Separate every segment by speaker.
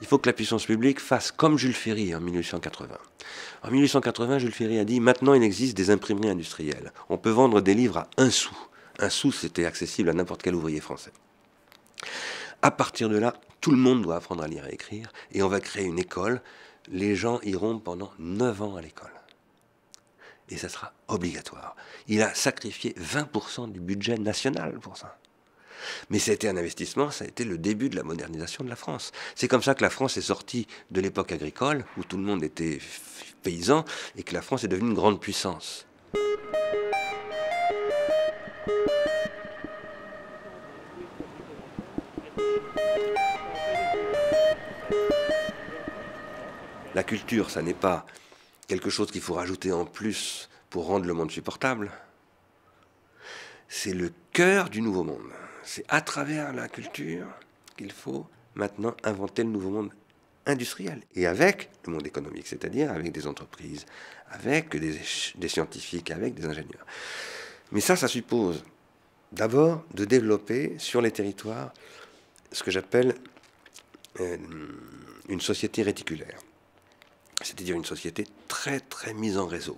Speaker 1: Il faut que la puissance publique fasse comme Jules Ferry en 1880. En 1880, Jules Ferry a dit « Maintenant, il existe des imprimeries industrielles. On peut vendre des livres à 1 sou. 1 sou, c'était accessible à n'importe quel ouvrier français. À partir de là, tout le monde doit apprendre à lire et écrire, et on va créer une école. Les gens iront pendant 9 ans à l'école. Et ça sera obligatoire. Il a sacrifié 20% du budget national pour ça. Mais ça a été un investissement, ça a été le début de la modernisation de la France. C'est comme ça que la France est sortie de l'époque agricole, où tout le monde était paysan, et que la France est devenue une grande puissance. La culture, ça n'est pas quelque chose qu'il faut rajouter en plus pour rendre le monde supportable. C'est le cœur du nouveau monde. C'est à travers la culture qu'il faut maintenant inventer le nouveau monde industriel. Et avec le monde économique, c'est-à-dire avec des entreprises, avec des scientifiques, avec des ingénieurs. Mais ça suppose d'abord de développer sur les territoires ce que j'appelle une société réticulaire. C'est-à-dire une société très très mise en réseau,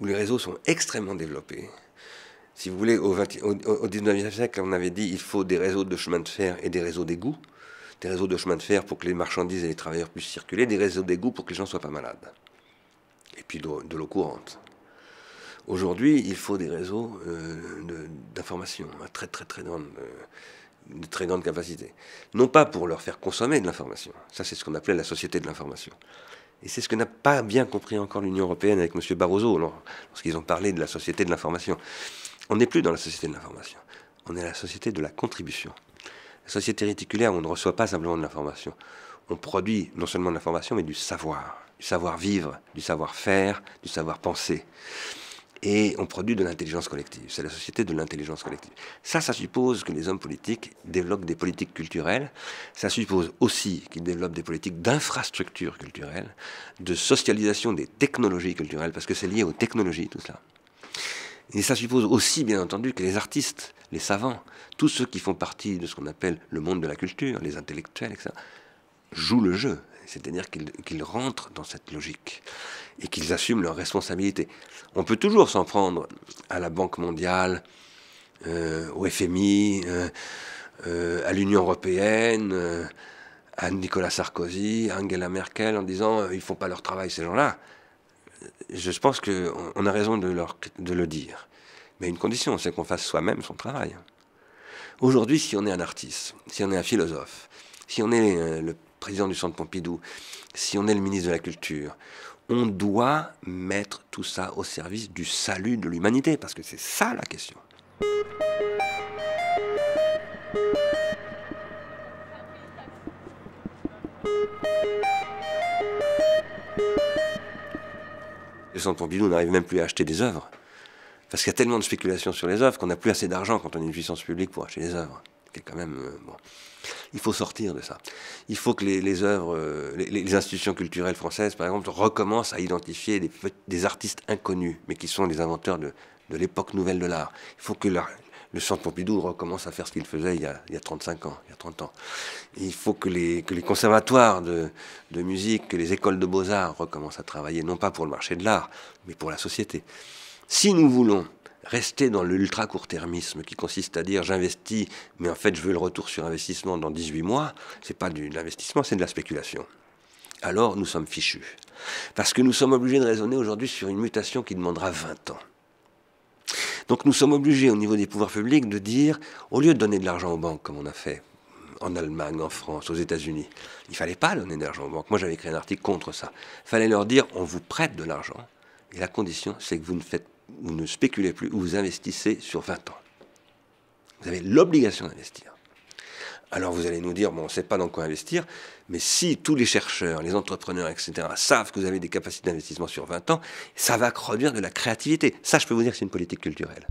Speaker 1: où les réseaux sont extrêmement développés. Si vous voulez, au XIXe siècle, on avait dit qu'il faut des réseaux de chemin de fer et des réseaux d'égouts. Des réseaux de chemin de fer pour que les marchandises et les travailleurs puissent circuler, des réseaux d'égouts pour que les gens ne soient pas malades. Et puis de l'eau courante. Aujourd'hui, il faut des réseaux d'information à très de très grande capacité. Non pas pour leur faire consommer de l'information. Ça, c'est ce qu'on appelait la société de l'information. Et c'est ce que n'a pas bien compris encore l'Union européenne avec M. Barroso, lorsqu'ils ont parlé de la société de l'information. On n'est plus dans la société de l'information. On est la société de la contribution. La société réticulaire, on ne reçoit pas simplement de l'information. On produit non seulement de l'information, mais du savoir-vivre, du savoir-faire, du savoir-penser. Et on produit de l'intelligence collective. C'est la société de l'intelligence collective. Ça suppose que les hommes politiques développent des politiques culturelles. Ça suppose aussi qu'ils développent des politiques d'infrastructure culturelle, de socialisation des technologies culturelles, parce que c'est lié aux technologies, tout cela. Et ça suppose aussi, bien entendu, que les artistes, les savants, tous ceux qui font partie de ce qu'on appelle le monde de la culture, les intellectuels, etc., jouent le jeu. C'est-à-dire qu'ils rentrent dans cette logique et qu'ils assument leurs responsabilités. On peut toujours s'en prendre à la Banque mondiale, au FMI, à l'Union européenne, à Nicolas Sarkozy, à Angela Merkel, en disant ils ne font pas leur travail, ces gens-là. Je pense qu'on a raison de le dire. Mais une condition, c'est qu'on fasse soi-même son travail. Aujourd'hui, si on est un artiste, si on est un philosophe, si on est le président du Centre Pompidou, si on est le ministre de la Culture, on doit mettre tout ça au service du salut de l'humanité, parce que c'est ça la question. Le Centre Pompidou n'arrive même plus à acheter des œuvres, parce qu'il y a tellement de spéculation sur les œuvres qu'on n'a plus assez d'argent quand on est une puissance publique pour acheter des œuvres. C'est quand même bon. Il faut sortir de ça. Il faut que les œuvres, les institutions culturelles françaises, par exemple, recommencent à identifier des artistes inconnus, mais qui sont les inventeurs de l'époque nouvelle de l'art. Il faut que le Centre Pompidou recommence à faire ce qu'il faisait il y a 35 ans, il y a 30 ans. Il faut que les conservatoires de musique, que les écoles de beaux-arts recommencent à travailler, non pas pour le marché de l'art, mais pour la société. Si nous voulons rester dans l'ultra-court-termisme qui consiste à dire j'investis, mais en fait je veux le retour sur investissement dans 18 mois, c'est pas de l'investissement, c'est de la spéculation. Alors nous sommes fichus. Parce que nous sommes obligés de raisonner aujourd'hui sur une mutation qui demandera 20 ans. Donc nous sommes obligés au niveau des pouvoirs publics de dire, au lieu de donner de l'argent aux banques comme on a fait en Allemagne, en France, aux États-Unis, il ne fallait pas donner de l'argent aux banques. Moi j'avais écrit un article contre ça. Il fallait leur dire on vous prête de l'argent et la condition c'est que vous ne spéculez plus, vous investissez sur 20 ans. Vous avez l'obligation d'investir. Alors vous allez nous dire, bon, on ne sait pas dans quoi investir, mais si tous les chercheurs, les entrepreneurs, etc., savent que vous avez des capacités d'investissement sur 20 ans, ça va produire de la créativité. Ça, je peux vous dire que c'est une politique culturelle.